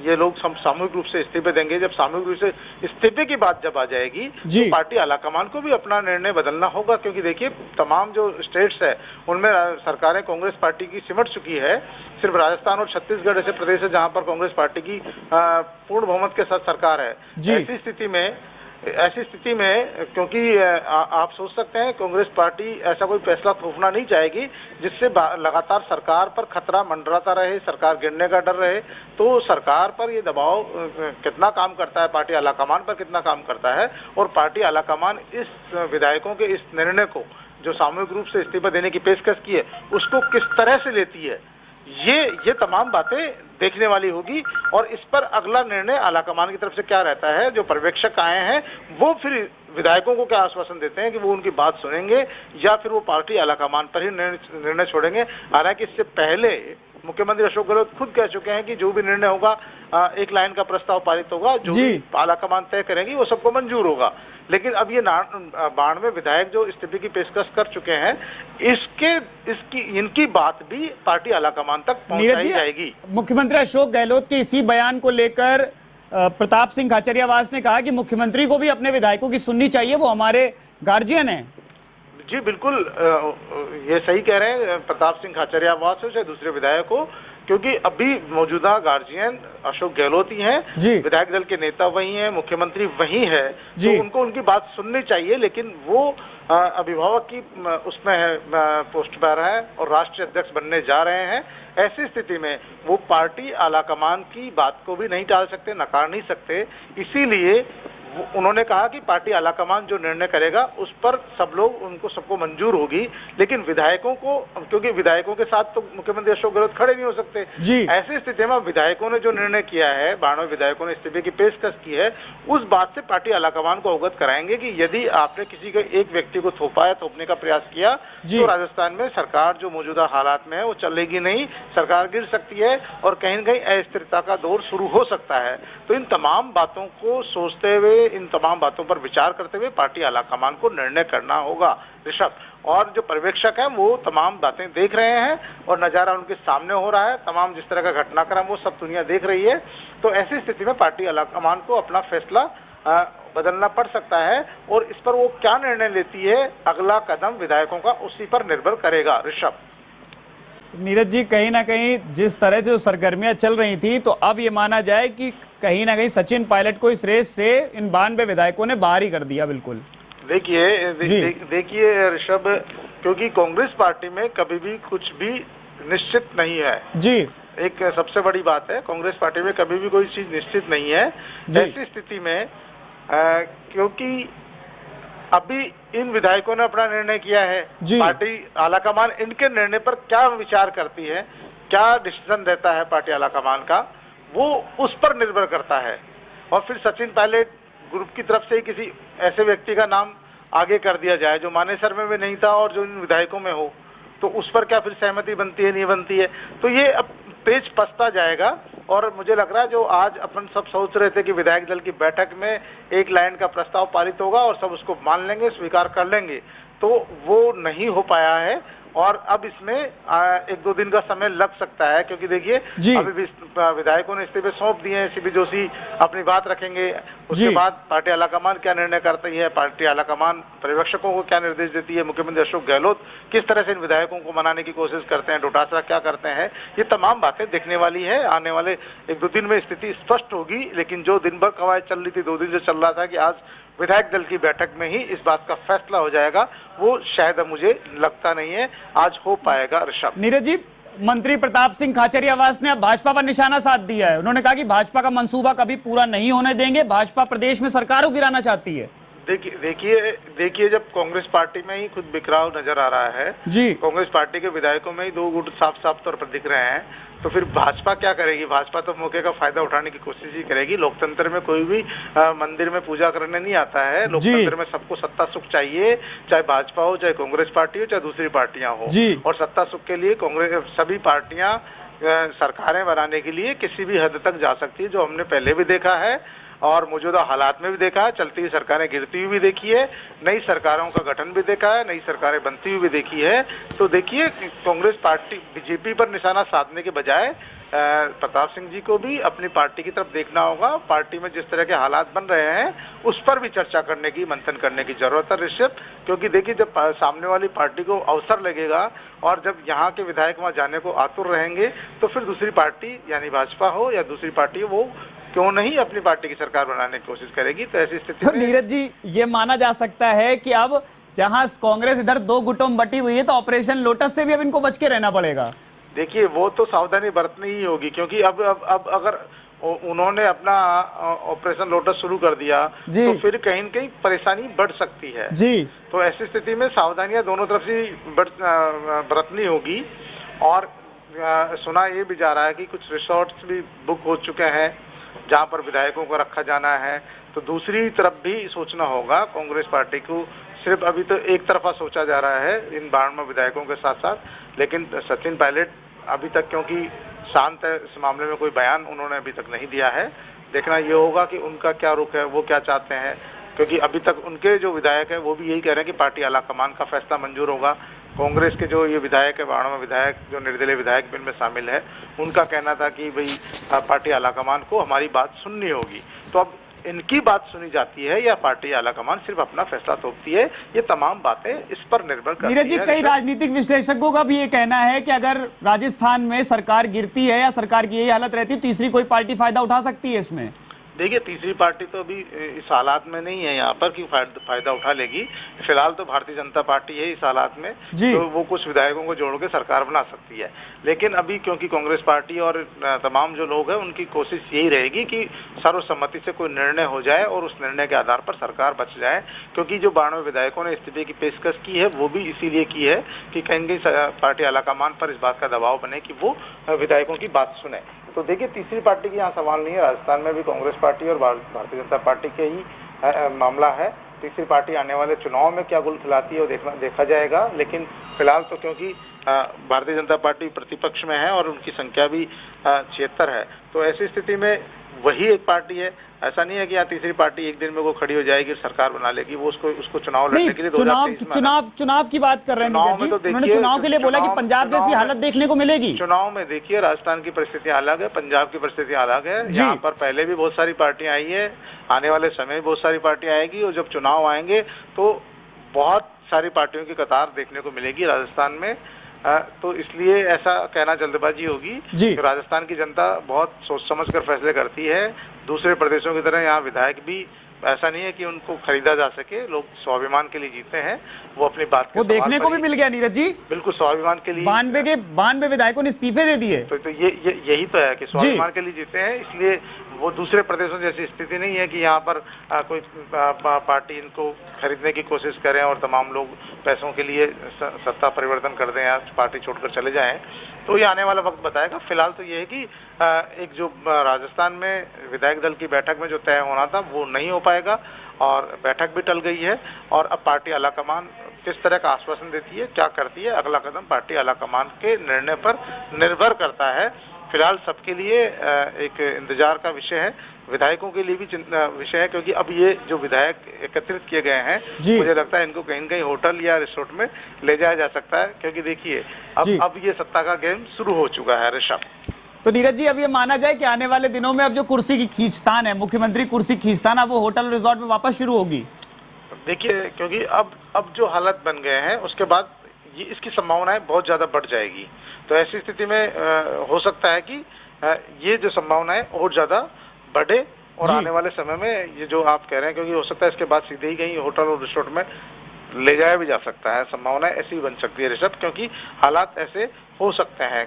ये लोग सामूहिक रूप से इस्तीफे देंगे। जब सामूहिक रूप से इस्तीफे की बात जब आ जाएगी तो पार्टी आलाकमान को भी अपना निर्णय बदलना होगा, क्योंकि देखिए तमाम जो स्टेट्स है उनमें सरकारें कांग्रेस पार्टी की सिमट चुकी है। सिर्फ राजस्थान और छत्तीसगढ़ ऐसे प्रदेश है जहां पर कांग्रेस पार्टी की पूर्ण बहुमत के साथ सरकार है। ऐसी स्थिति में क्योंकि आप सोच सकते हैं कांग्रेस पार्टी ऐसा कोई फैसला थोपना नहीं चाहेगी जिससे लगातार सरकार पर खतरा मंडराता रहे, सरकार गिरने का डर रहे। तो सरकार पर ये दबाव कितना काम करता है, पार्टी आलाकमान पर कितना काम करता है, और पार्टी आलाकमान इस विधायकों के इस निर्णय को जो सामूहिक रूप से इस्तीफा देने की पेशकश की है उसको किस तरह से लेती है, ये तमाम बातें देखने वाली होगी। और इस पर अगला निर्णय आलाकमान की तरफ से क्या रहता है, जो पर्यवेक्षक आए हैं वो फिर विधायकों को क्या आश्वासन देते हैं कि वो उनकी बात सुनेंगे या फिर वो पार्टी आलाकमान पर ही निर्णय छोड़ेंगे। हालांकि इससे पहले मुख्यमंत्री अशोक गहलोत खुद कह चुके हैं कि जो भी निर्णय होगा, एक लाइन का प्रस्ताव पारित होगा, जो भी आलाकमान तय करेंगी वो सबको मंजूर होगा। लेकिन अब ये 92 विधायक जो इस्तीफे की पेशकश कर चुके हैं, इनकी बात भी पार्टी आलाकमान तक पहुंचाई जाएगी। मुख्यमंत्री अशोक गहलोत के इसी बयान को लेकर प्रताप सिंह खाचरियावास ने कहा कि मुख्यमंत्री को भी अपने विधायकों की सुननी चाहिए, वो हमारे गार्जियन हैं। जी बिल्कुल, ये सही कह रहे हैं प्रताप सिंह खाचरियावास हो चाहे दूसरे विधायक हो, क्योंकि अभी मौजूदा गार्जियन अशोक गहलोत ही हैं, विधायक दल के नेता वही हैं, मुख्यमंत्री वही है, तो उनको उनकी बात सुननी चाहिए। लेकिन वो अभिभावक की उसमें है, पोस्ट पर है और राष्ट्रीय अध्यक्ष बनने जा रहे हैं। ऐसी स्थिति में वो पार्टी आलाकमान की बात को भी नहीं टाल सकते, नकार नहीं सकते। इसीलिए उन्होंने कहा कि पार्टी आलाकमान जो निर्णय करेगा उस पर सबको मंजूर होगी, लेकिन विधायकों को, क्योंकि विधायकों के साथ तो मुख्यमंत्री अशोक गहलोत खड़े नहीं हो सकते। ऐसी स्थिति में विधायकों ने जो निर्णय किया है, 92 विधायकों ने इस्तीफे की पेशकश की है, उस बात से पार्टी आलाकमान को अवगत कराएंगे कि यदि आपने किसी के एक व्यक्ति को थोपने का प्रयास किया तो राजस्थान में सरकार जो मौजूदा हालात में है वो चलेगी नहीं, सरकार गिर सकती है और कहीं न कहीं अस्थिरता का दौर शुरू हो सकता है। तो इन तमाम बातों को सोचते हुए, इन तमाम बातों पर विचार करते हुए पार्टी आलाकमान को निर्णय करना होगा ऋषभ। और जो पर्यवेक्षक हैं वो तमाम बातें देख रहे हैं और नजारा उनके सामने हो रहा है, तमाम जिस तरह का घटनाक्रम वो सब दुनिया देख रही है। तो ऐसी स्थिति में पार्टी आलाकमान को अपना फैसला बदलना पड़ सकता है और इस पर वो क्या निर्णय लेती है, अगला कदम विधायकों का उसी पर निर्भर करेगा ऋषभ। नीरज जी, कहीं ना कहीं जिस तरह से सरगर्मियां चल रही थी, तो अब ये माना जाए कि कहीं ना कहीं सचिन पायलट को इस रेस से इन 92 विधायकों ने बाहर ही कर दिया। बिल्कुल देखिए ऋषभ, क्योंकि कांग्रेस पार्टी में कभी भी कुछ भी निश्चित नहीं है जी। एक सबसे बड़ी बात है, कांग्रेस पार्टी में कभी भी कोई चीज निश्चित नहीं है। ऐसी स्थिति में क्योंकि अभी इन विधायकों ने अपना निर्णय किया है, पार्टी आलाकमान इनके निर्णय पर क्या विचार करती है, क्या डिसीजन देता है पार्टी आलाकमान का, वो उस पर निर्भर करता है। और फिर सचिन पायलट ग्रुप की तरफ से ही किसी ऐसे व्यक्ति का नाम आगे कर दिया जाए जो मानेसर में भी नहीं था और जो इन विधायकों में हो, तो उस पर क्या फिर सहमति बनती है, नहीं बनती है। तो ये अब पेच फंसता जाएगा। और मुझे लग रहा है जो आज अपन सब सोच रहे थे कि विधायक दल की बैठक में एक लाइन का प्रस्ताव पारित होगा और सब उसको मान लेंगे, स्वीकार कर लेंगे, तो वो नहीं हो पाया है। और अब इसमें 1-2 दिन का समय लग सकता है, क्योंकि देखिए अभी विधायकों ने इस्तीफे सौंप दिए हैं, सीबी जोशी अपनी बात रखेंगे, उसके बाद पार्टी आलाकमान क्या निर्णय करती है, पार्टी आलाकमान पर्यवेक्षकों को क्या निर्देश देती है, मुख्यमंत्री अशोक गहलोत किस तरह से इन विधायकों को मनाने की कोशिश करते हैं, डोटासरा क्या करते हैं, ये तमाम बातें देखने वाली है। आने वाले 1-2 दिन में स्थिति स्पष्ट होगी। लेकिन जो दिन भर कवायद चल रही थी, 2 दिन से चल रहा था कि आज विधायक दल की बैठक में ही इस बात का फैसला हो जाएगा, वो शायद मुझे लगता नहीं है आज हो पाएगा ऋषभ। नीरज जी, मंत्री प्रताप सिंह खाचरियावास ने अब भाजपा पर निशाना साध दिया है। उन्होंने कहा कि भाजपा का मंसूबा कभी पूरा नहीं होने देंगे, भाजपा प्रदेश में सरकार को गिराना चाहती है। देखिए जब कांग्रेस पार्टी में ही खुद बिखराव नजर आ रहा है जी, कांग्रेस पार्टी के विधायकों में ही 2 गुट साफ तौर पर दिख रहे हैं, तो फिर भाजपा क्या करेगी? भाजपा तो मौके का फायदा उठाने की कोशिश ही करेगी। लोकतंत्र में कोई भी मंदिर में पूजा करने नहीं आता है। लोकतंत्र में सबको सत्ता सुख चाहिए, चाहे भाजपा हो, चाहे कांग्रेस पार्टी हो, चाहे दूसरी पार्टियां हो। और सत्ता सुख के लिए कांग्रेस सभी पार्टियां सरकारें बनाने के लिए किसी भी हद तक जा सकती है, जो हमने पहले भी देखा है। और मौजूदा हालात में भी देखा है, चलती हुई सरकारें गिरती हुई भी देखी है, नई सरकारों का गठन भी देखा है, नई सरकारें बनती हुई भी देखी है। तो देखिए कांग्रेस पार्टी बीजेपी पर निशाना साधने के बजाय प्रताप सिंह जी को भी अपनी पार्टी की तरफ देखना होगा। पार्टी में जिस तरह के हालात बन रहे हैं उस पर भी चर्चा करने की, मंथन करने की जरूरत है ऋषभ, क्योंकि देखिए जब सामने वाली पार्टी को अवसर लगेगा और जब यहाँ के विधायक वहाँ जाने को आतुर रहेंगे तो फिर दूसरी पार्टी यानी भाजपा हो या दूसरी पार्टी हो, वो क्यों नहीं अपनी पार्टी की सरकार बनाने की कोशिश करेगी। तो ऐसी स्थिति तो नीरज जी ये माना जा सकता है कि अब जहां कांग्रेस इधर दो गुटों में बटी हुई है तो ऑपरेशन लोटस से भी अब इनको बच के रहना पड़ेगा। देखिए वो तो सावधानी बरतनी ही होगी, क्योंकि अब अगर उन्होंने अपना ऑपरेशन लोटस शुरू कर दिया तो फिर कहीं न कहीं परेशानी बढ़ सकती है जी। तो ऐसी स्थिति में सावधानियां दोनों तरफ से बरतनी होगी। और सुना ये भी जा रहा है कि कुछ रिसोर्ट्स भी बुक हो चुके हैं जहां पर विधायकों को रखा जाना है। तो दूसरी तरफ भी सोचना होगा कांग्रेस पार्टी को। सिर्फ अभी तो एक तरफा सोचा जा रहा है इन 92 विधायकों के साथ साथ, लेकिन सचिन पायलट अभी तक क्योंकि शांत है, इस मामले में कोई बयान उन्होंने अभी तक नहीं दिया है। देखना ये होगा कि उनका क्या रुख है, वो क्या चाहते हैं, क्योंकि अभी तक उनके जो विधायक है वो भी यही कह रहे हैं कि पार्टी आलाकमान का फैसला मंजूर होगा। कांग्रेस के जो ये विधायक है 92 विधायक जो निर्दलीय विधायक बिल में शामिल है, उनका कहना था कि भाई पार्टी आलाकमान को हमारी बात सुननी होगी। तो अब इनकी बात सुनी जाती है या पार्टी आलाकमान सिर्फ अपना फैसला थोपती है, ये तमाम बातें इस पर निर्भर करती है। नीरज जी कई राजनीतिक विश्लेषकों का भी ये कहना है कि अगर राजस्थान में सरकार गिरती है या सरकार की यही हालत रहती है, तीसरी कोई पार्टी फायदा उठा सकती है इसमें। देखिए तीसरी पार्टी तो अभी इस हालात में नहीं है यहाँ पर कि फायदा उठा लेगी। फिलहाल तो भारतीय जनता पार्टी है इस हालात में, तो वो कुछ विधायकों को जोड़ के सरकार बना सकती है। लेकिन अभी क्योंकि कांग्रेस पार्टी और तमाम जो लोग हैं उनकी कोशिश यही रहेगी कि सर्वसम्मति से कोई निर्णय हो जाए और उस निर्णय के आधार पर सरकार बच जाए। क्योंकि जो 92 विधायकों ने इस्तीफे की पेशकश की है वो भी इसीलिए की है कि कहीं पार्टी आलाकमान पर इस बात का दबाव बने कि वो विधायकों की बात सुने। तो देखिए तीसरी पार्टी की यहाँ सवाल नहीं है, राजस्थान में भी कांग्रेस पार्टी और भारतीय जनता पार्टी के ही मामला है। तीसरी पार्टी आने वाले चुनाव में क्या गुल खिलाती है वो देखा जाएगा। लेकिन फिलहाल तो क्योंकि भारतीय जनता पार्टी प्रतिपक्ष में है और उनकी संख्या भी 76 है, तो ऐसी स्थिति में वही एक पार्टी है। ऐसा नहीं है कि यहाँ तीसरी पार्टी एक दिन में वो खड़ी हो जाएगी, सरकार बना लेगी। वो उसको चुनाव लड़ने के लिए चुनाव की बात कर रहे हैं जी। उन्होंने चुनाव के लिए बोला कि पंजाब जैसी हालत देखने को मिलेगी। चुनाव में देखिए राजस्थान की परिस्थितियां अलग है, पंजाब की परिस्थितियां अलग है। यहाँ पर पहले भी बहुत सारी पार्टियां आई है, आने वाले समय में बहुत सारी पार्टियां आएगी और जब चुनाव आएंगे तो बहुत सारी पार्टियों की कतार देखने को मिलेगी राजस्थान में। तो इसलिए ऐसा कहना जल्दबाजी होगी कि राजस्थान की जनता बहुत सोच समझ कर फैसले करती है। दूसरे प्रदेशों की तरह यहाँ विधायक भी ऐसा नहीं है कि उनको खरीदा जा सके, लोग स्वाभिमान के लिए जीते हैं। वो अपनी बात वो देखने को भी मिल गया नीरज जी, बिल्कुल स्वाभिमान के लिए 92 विधायकों ने इस्तीफे दे दिए। तो यही तो है कि स्वाभिमान के लिए जीते हैं। इसलिए वो दूसरे प्रदेशों जैसी स्थिति नहीं है कि यहाँ पर कोई पार्टी इनको खरीदने की कोशिश करें और तमाम लोग पैसों के लिए सत्ता परिवर्तन कर दें या पार्टी छोड़कर चले जाएं। तो ये आने वाला वक्त बताएगा। फिलहाल तो ये है कि एक जो राजस्थान में विधायक दल की बैठक में जो तय होना था वो नहीं हो पाएगा और बैठक भी टल गई है। और अब पार्टी आलाकमान किस तरह का आश्वासन देती है, क्या करती है, अगला कदम पार्टी आलाकमान के निर्णय पर निर्भर करता है। फिलहाल सबके लिए एक इंतजार का विषय है, विधायकों के लिए भी विषय है, क्योंकि अब ये जो विधायक एकत्रित किए गए हैं मुझे लगता है इनको कहीं न कहीं होटल या रिसोर्ट में ले जाया जा सकता है। क्योंकि देखिए अब ये सत्ता का गेम शुरू हो चुका है ऋषभ। तो नीरज जी अब ये माना जाए कि आने वाले दिनों में अब जो कुर्सी की खींचतान है, मुख्यमंत्री कुर्सी खींचतान, अब वो होटल रिसोर्ट में वापस शुरू होगी। देखिए क्योंकि अब जो हालत बन गए हैं उसके बाद ये इसकी संभावनाएं बहुत ज्यादा बढ़ जाएगी। तो ऐसी स्थिति में हो सकता है कि ये जो संभावनाएं और ज्यादा बढ़े और आने वाले समय में ये जो आप कह रहे हैं, क्योंकि हो सकता है इसके बाद सीधे ही कहीं होटल और रिसोर्ट में ले जाया भी जा सकता है। संभावनाएं ऐसी बन सकती है ऋषभ, क्योंकि हालात ऐसे हो सकते हैं।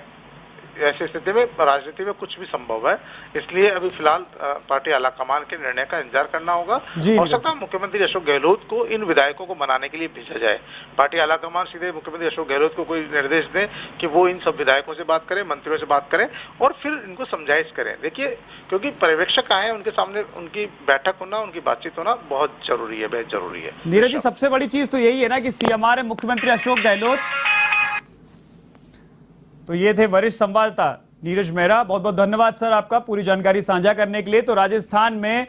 ऐसी स्थिति में राजनीति में कुछ भी संभव है। इसलिए अभी फिलहाल पार्टी आलाकमान के निर्णय का इंतजार करना होगा। हो सकता है मुख्यमंत्री अशोक गहलोत को इन विधायकों को मनाने के लिए भेजा जाए। पार्टी आलाकमान सीधे मुख्यमंत्री अशोक गहलोत को कोई निर्देश दें कि वो इन सब विधायकों से बात करें, मंत्रियों से बात करें और फिर इनको समझाइश करें। देखिए क्योंकि पर्यवेक्षक आए, उनके सामने उनकी बैठक होना, उनकी बातचीत होना बहुत जरूरी है, बेहद जरूरी है। नीरज जी सबसे बड़ी चीज तो यही है ना कि सीएम मुख्यमंत्री अशोक गहलोत। तो ये थे वरिष्ठ संवाददाता नीरज मेहरा। बहुत बहुत धन्यवाद सर आपका पूरी जानकारी साझा करने के लिए। तो राजस्थान में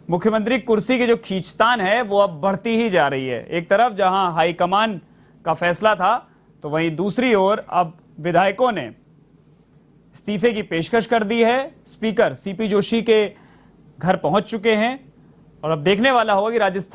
मुख्यमंत्री कुर्सी की जो खींचतान है वो अब बढ़ती ही जा रही है। एक तरफ जहां हाईकमान का फैसला था, तो वहीं दूसरी ओर अब विधायकों ने इस्तीफे की पेशकश कर दी है। स्पीकर सीपी जोशी के घर पहुंच चुके हैं और अब देखने वाला होगा कि राजस्थान